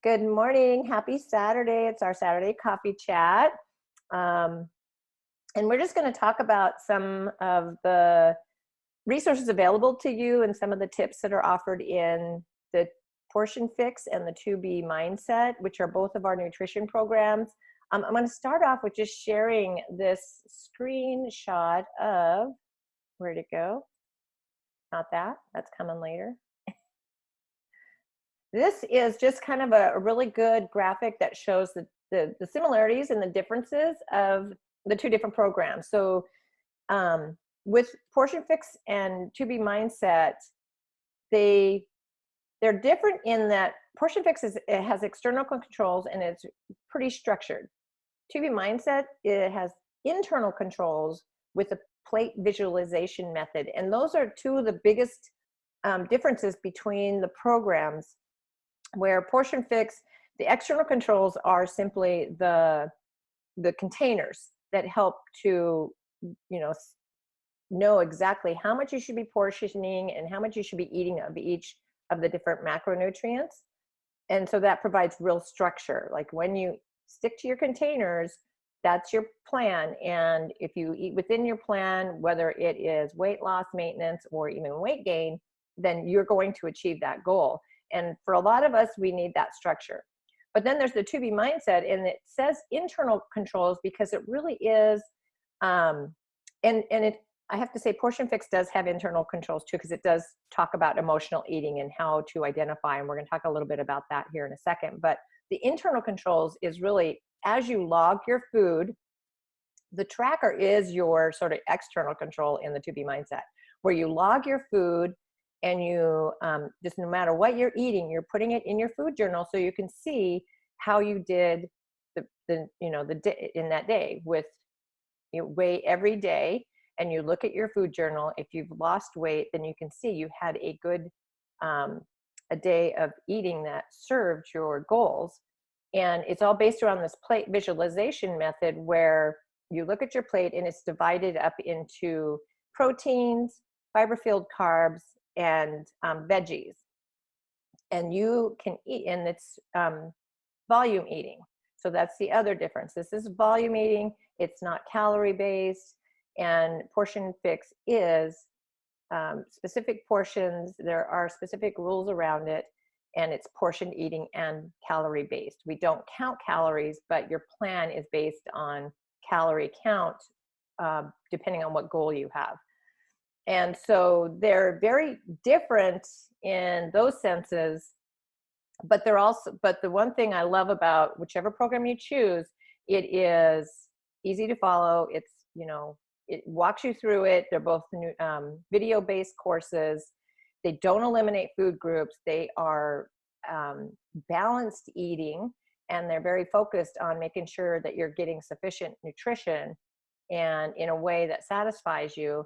Good morning. Happy Saturday. It's our Saturday coffee chat. Um, and we're just going to talk about some of the resources available to you and some of the tips that are offered in the Portion Fix and the 2B Mindset, which are both of our nutrition programs. I'm going to start off with just sharing this screenshot of, where'd it go? Not that, that's coming later. This is just kind of a really good graphic that shows the similarities and the differences of the two different programs. So with Portion Fix and 2B Mindset, they're different in that Portion Fix it has external controls and it's pretty structured. 2B Mindset, it has internal controls with a plate visualization method. And those are two of the biggest differences between the programs, where Portion Fix, the external controls are simply the containers that help to, know exactly how much you should be portioning and how much you should be eating of each of the different macronutrients. And so that provides real structure. Like when you stick to your containers, that's your plan. And if you eat within your plan, whether it is weight loss, maintenance, or even weight gain, then you're going to achieve that goal. And for a lot of us, we need that structure. But then there's the 2B Mindset, and it says internal controls because it really is, I have to say Portion Fix does have internal controls too, because it does talk about emotional eating and how to identify, and we're going to talk a little bit about that here in a second. But the internal controls is really, as you log your food, the tracker is your sort of external control in the 2B Mindset, where you log your food. And you just, no matter what you're eating, you're putting it in your food journal so you can see how you did the day in that day. With you weigh every day, and you look at your food journal. If you've lost weight, then you can see you had a good a day of eating that served your goals. And it's all based around this plate visualization method, where you look at your plate and it's divided up into proteins, fiber-filled carbs, and veggies, and you can eat, and it's volume eating. So that's the other difference. This is volume eating. It's not calorie based, and Portion Fix is specific portions. There are specific rules around it, and it's portion eating and calorie based. We don't count calories, but your plan is based on calorie count depending on what goal you have. And so they're very different in those senses, but the one thing I love about whichever program you choose, it is easy to follow. It's, it walks you through it. They're both video-based courses. They don't eliminate food groups. They are balanced eating, and they're very focused on making sure that you're getting sufficient nutrition and in a way that satisfies you.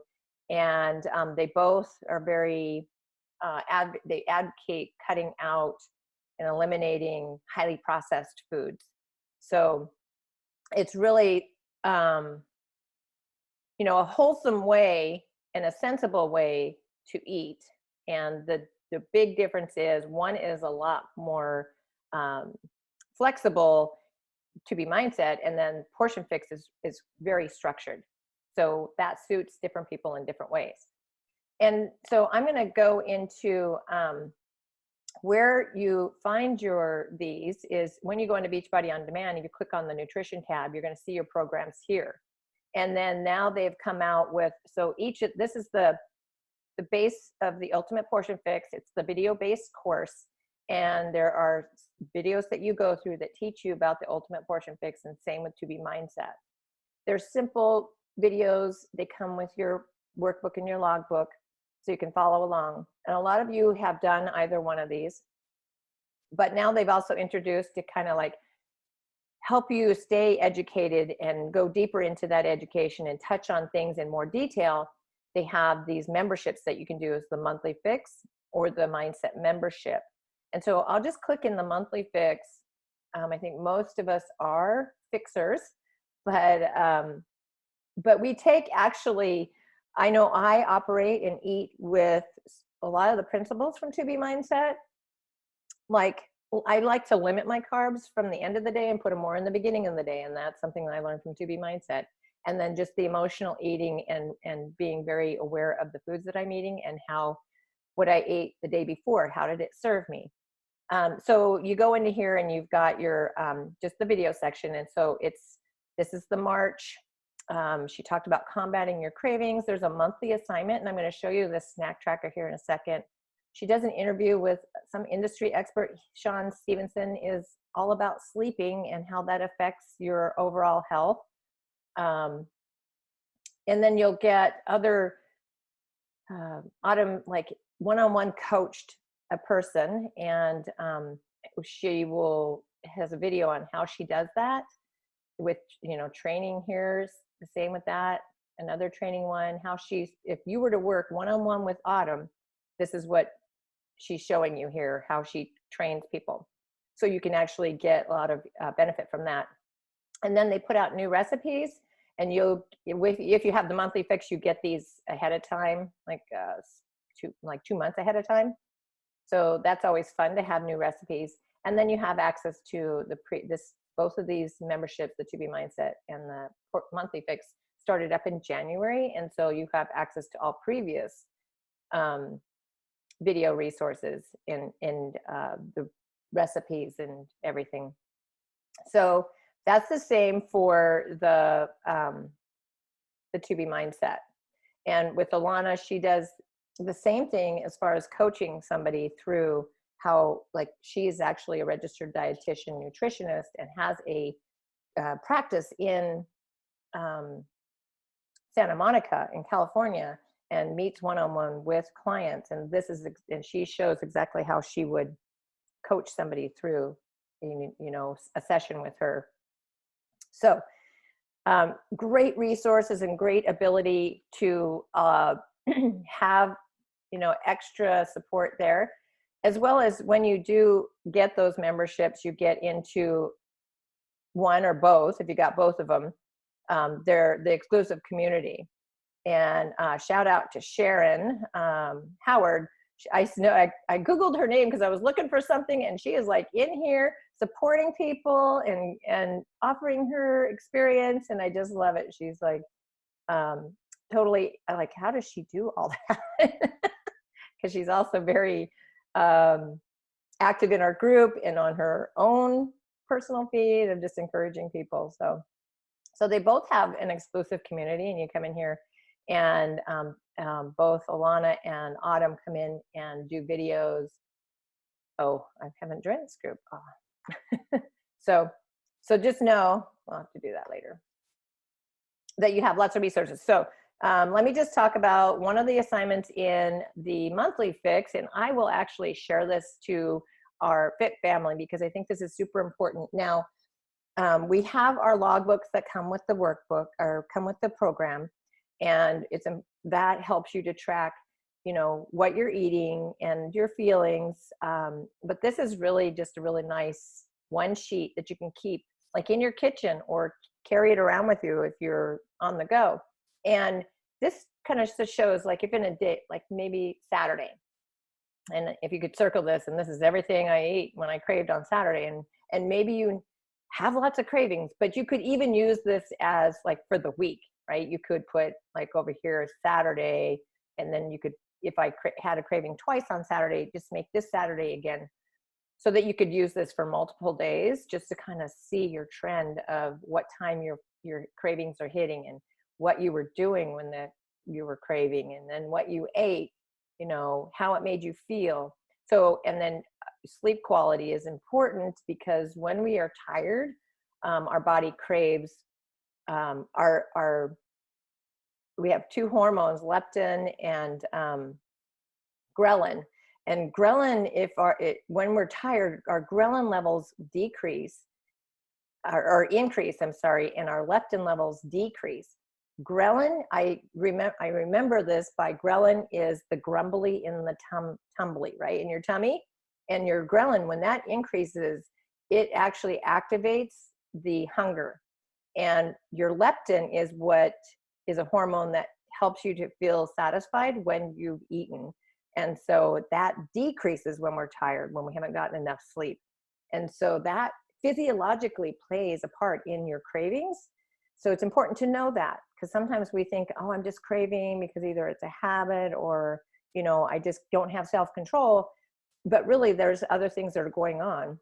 And they both are very, they advocate cutting out and eliminating highly processed foods. So it's really, a wholesome way and a sensible way to eat. And the big difference is one is a lot more flexible, 2B Mindset, and then Portion Fix is very structured. So that suits different people in different ways. And so I'm going to go into where you find these is when you go into Beachbody On Demand and you click on the nutrition tab, you're going to see your programs here. And then now they've come out with, so this is the base of the Ultimate Portion Fix. It's the video-based course. And there are videos that you go through that teach you about the Ultimate Portion Fix, and same with 2B Mindset. They're simple videos. They come with your workbook and your logbook, so you can follow along. And a lot of you have done either one of these, but now they've also introduced to kind of like help you stay educated and go deeper into that education and touch on things in more detail. They have these memberships that you can do as the monthly fix or the mindset membership. And so I'll just click in the monthly fix. I think most of us are fixers, but we take, actually, I know I operate and eat with a lot of the principles from 2B Mindset, like Well, I like to limit my carbs from the end of the day and put them more in the beginning of the day. And that's something that I learned from 2B Mindset. And then just the emotional eating and being very aware of the foods that I'm eating and how what I ate the day before, how did it serve me? So you go into here and you've got your just the video section. And so this is the March. She talked about combating your cravings. There's a monthly assignment, and I'm going to show you the snack tracker here in a second. She does an interview with some industry expert. Sean Stevenson is all about sleeping and how that affects your overall health. And then you'll get other Autumn, like one-on-one coached a person, and she has a video on how she does that with, training. Here's the same with that. Another training one, if you were to work one-on-one with Autumn, this is what she's showing you here, how she trains people. So you can actually get a lot of benefit from that. And then they put out new recipes, and if you have the monthly fix, you get these ahead of time, like 2 months ahead of time. So that's always fun to have new recipes. And then you have access to both of these memberships, the 2B Mindset and the monthly fix, started up in January. And so you have access to all previous video resources and the recipes and everything. So that's the same for the 2B Mindset. And with Alana, she does the same thing as far as coaching somebody through how, like, she is actually a registered dietitian nutritionist and has a practice in Santa Monica in California, and meets one-on-one with clients. And she shows exactly how she would coach somebody through, a session with her. So great resources and great ability to have, extra support there, as well as when you do get those memberships, you get into one or both. If you got both of them, they're the exclusive community. And shout out to Sharon Howard. I Googled her name because I was looking for something, and she is like in here supporting people and offering her experience. And I just love it. She's like totally, like, how does she do all that? Because she's also very active in our group and on her own personal feed of just encouraging people. So they both have an exclusive community, and you come in here, and both Alana and Autumn come in and do videos. Oh, I haven't joined this group. Oh. So just know, we'll have to do that later, that you have lots of resources. So let me just talk about one of the assignments in the monthly fix, and I will actually share this to our Fit family because I think this is super important. Now, we have our logbooks that come with the workbook or come with the program, and that helps you to track, what you're eating and your feelings. But this is really just a really nice one sheet that you can keep, like, in your kitchen or carry it around with you if you're on the go. And this kind of just shows, like, if in a day, like maybe Saturday, and if you could circle this, and this is everything I ate when I craved on Saturday, and maybe you have lots of cravings, but you could even use this as, like, for the week, right? You could put, like, over here Saturday, and then you could, if I had a craving twice on Saturday, just make this Saturday again, so that you could use this for multiple days, just to kind of see your trend of what time your cravings are hitting, and what you were doing when you were craving, and then what you ate, how it made you feel. So, and then sleep quality is important, because when we are tired, our body craves we have two hormones, leptin and ghrelin. And ghrelin, when we're tired, our ghrelin levels decrease, or increase, I'm sorry, and our leptin levels decrease. Ghrelin, I remember this by ghrelin is the grumbly in the tumbly, right, in your tummy. And your ghrelin, when that increases, it actually activates the hunger. And your leptin is a hormone that helps you to feel satisfied when you've eaten. And so that decreases when we're tired, when we haven't gotten enough sleep. And so that physiologically plays a part in your cravings. So it's important to know that, because sometimes we think, oh, I'm just craving because either it's a habit or, I just don't have self-control. But really there's other things that are going on.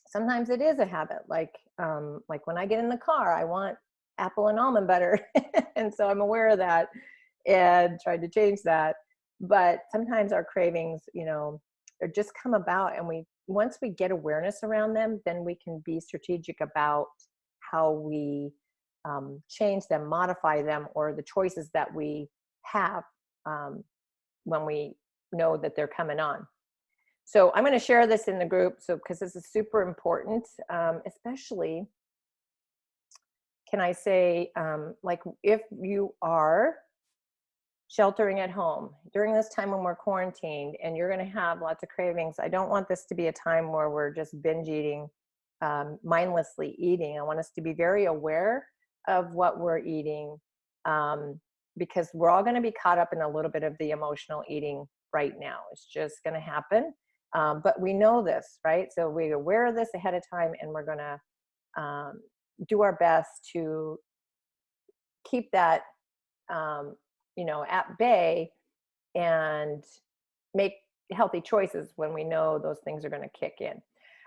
Sometimes it is a habit, like when I get in the car, I want apple and almond butter. And so I'm aware of that and tried to change that. But sometimes our cravings, they just come about, and once we get awareness around them, then we can be strategic about how we change them, modify them, or the choices that we have when we know that they're coming on. So I'm going to share this in the group, because this is super important, especially, can I say, like if you are sheltering at home during this time when we're quarantined and you're going to have lots of cravings, I don't want this to be a time where we're just binge eating, mindlessly eating. I want us to be very aware of what we're eating, because we're all going to be caught up in a little bit of the emotional eating right now. It's just going to happen. But we know this, right? So we're aware of this ahead of time, and we're going to do our best to keep that, at bay, and make healthy choices when we know those things are going to kick in.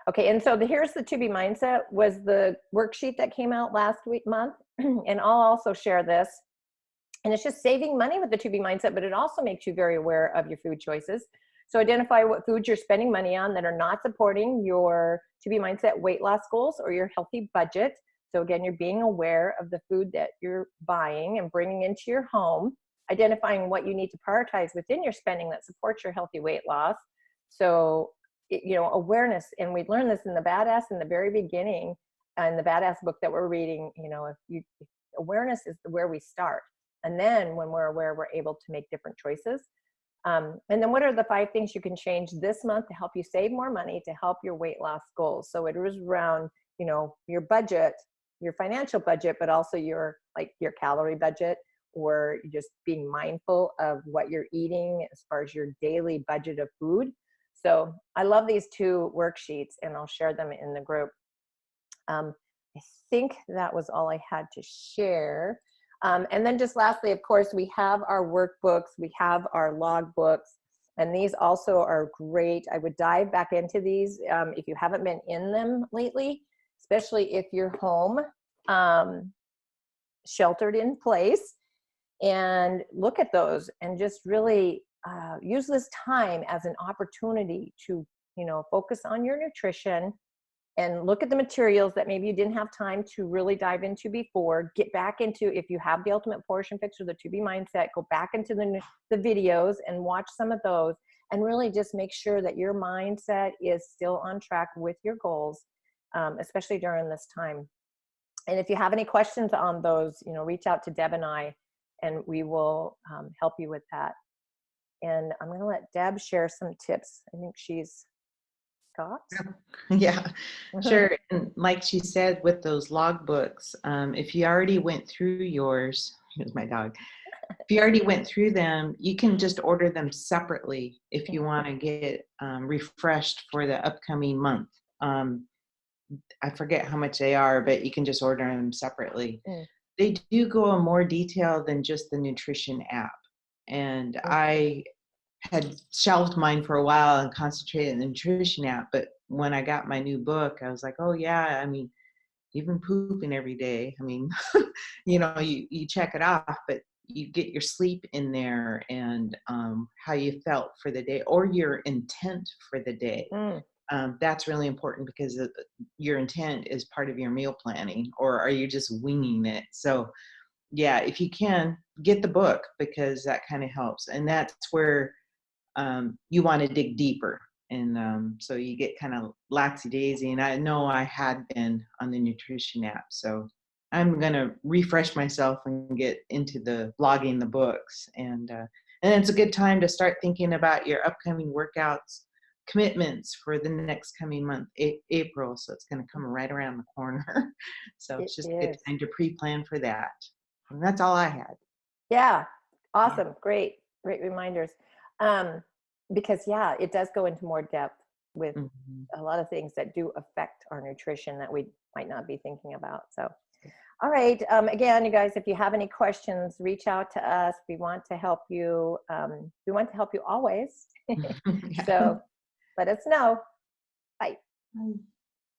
Okay, and so here's the To Be Mindset was the worksheet that came out last month, and I'll also share this. And it's just saving money with the To Be Mindset, but it also makes you very aware of your food choices. So identify what foods you're spending money on that are not supporting your To Be Mindset weight loss goals or your healthy budget. So again, you're being aware of the food that you're buying and bringing into your home, identifying what you need to prioritize within your spending that supports your healthy weight loss. So, awareness, and we learned this in the Badass in the very beginning, in the Badass book that we're reading. Awareness is where we start. And then when we're aware, we're able to make different choices. And then what are the 5 things you can change this month to help you save more money, to help your weight loss goals? So it was around, your budget, your financial budget, but also your calorie budget, or just being mindful of what you're eating as far as your daily budget of food. So I love these 2 worksheets, and I'll share them in the group. I think that was all I had to share. And then just lastly, of course, we have our workbooks, we have our logbooks, and these also are great. I would dive back into these if you haven't been in them lately, especially if you're home, sheltered in place, and look at those and just really use this time as an opportunity to, focus on your nutrition and look at the materials that maybe you didn't have time to really dive into before. Get back into, if you have the Ultimate Portion Fix or the To Be Mindset, go back into the videos and watch some of those, and really just make sure that your mindset is still on track with your goals, especially during this time. And if you have any questions on those, reach out to Deb and I, and we will help you with that. And I'm going to let Deb share some tips. I think she's got. Yeah, sure. And like she said, with those logbooks, if you already went through yours, here's my dog. If you already went through them, you can just order them separately if you want to get refreshed for the upcoming month. I forget how much they are, but you can just order them separately. They do go in more detail than just the nutrition app. And I had shelved mine for a while and concentrated on the nutrition app. But when I got my new book, I was like, oh yeah, I mean, you've been pooping every day. I mean, you check it off, but you get your sleep in there, and how you felt for the day, or your intent for the day. That's really important, because your intent is part of your meal planning, or are you just winging it? So yeah, if you can, get the book, because that kind of helps. And that's where you want to dig deeper. And so you get kind of laxy-daisy. And I know I had been on the nutrition app. So I'm going to refresh myself and get into the blogging the books. And it's a good time to start thinking about your upcoming workouts, commitments for the next coming month, April. So it's going to come right around the corner. So it's just a good time to pre-plan for that. And that's all I had. Yeah. Awesome. Yeah. Great reminders. Because it does go into more depth with Mhm. a lot of things that do affect our nutrition that we might not be thinking about. So, all right. Again, you guys, if you have any questions, reach out to us. We want to help you. We want to help you always. Yeah. So let us know. Bye. Bye.